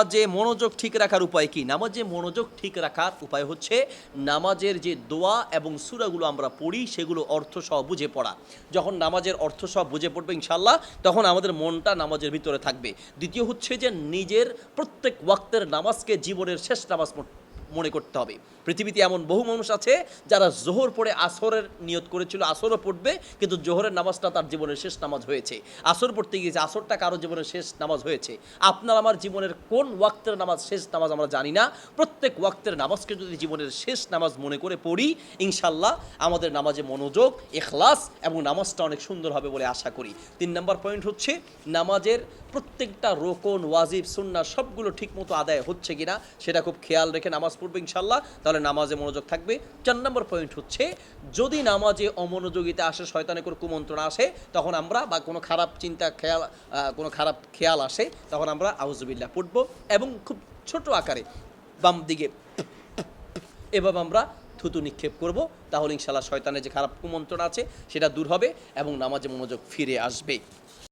নামাজে মনোযোগ ঠিক রাখার উপায় কি? নামাজে মনোযোগ ঠিক রাখার উপায় হচ্ছে নামাজের যে দোয়া এবং সূরাগুলো আমরা পড়ি সেগুলো অর্থসহ বুঝে পড়া। যখন নামাজের অর্থসহ বুঝে পড়বে ইনশাআল্লাহ তখন আমাদের মনটা নামাজের ভিতরে থাকবে। দ্বিতীয় হচ্ছে যে নিজের প্রত্যেক ওয়াক্তের নামাজকে জীবনের শেষ নামাজ মনে করতে হবে। পৃথিবীতে এমন বহু মানুষ আছে যারা জোহর পড়ে আসরের নিয়ত করেছিল আসরও পড়বে, কিন্তু জোহরের নামাজটা তার জীবনের শেষ নামাজ হয়েছে। আসর পড়তে গিয়েছে, আসরটা কারো জীবনের শেষ নামাজ হয়েছে। আপনার আমার জীবনের কোন ওয়াক্তের নামাজ শেষ নামাজ আমরা জানি না। প্রত্যেক ওয়াক্তের নামাজকে যদি জীবনের শেষ নামাজ মনে করে পড়ি ইনশাল্লাহ আমাদের নামাজে মনোযোগ, ইখলাস এবং নামাজটা অনেক সুন্দর হবে বলে আশা করি। 3 নম্বর পয়েন্ট হচ্ছে নামাজের প্রত্যেকটা রোকন, ওয়াজিব, সুন্নাহ সবগুলো ঠিকমতো আদায় হচ্ছে কিনা সেটা খুব খেয়াল রেখে নামাজ পড়বে ইনশাল্লাহ, তাহলে নামাজে মনোযোগ থাকবে। 4 নম্বর পয়েন্ট হচ্ছে যদি নামাজে অমনোযোগিতা আসে, শয়তানের কোনো কুমন্ত্রণা আসে, তখন আমরা বা কোনো খারাপ চিন্তা খেয়াল কোনো খারাপ খেয়াল আসে তখন আমরা আউযুবিল্লাহ পড়ব এবং খুব ছোট আকারে বাম দিকে এভাবে আমরা থুতু নিক্ষেপ করব, তাহলে ইনশাল্লাহ শয়তানের যে খারাপ কুমন্ত্রণা আছে সেটা দূর হবে এবং নামাজে মনোযোগ ফিরে আসবে।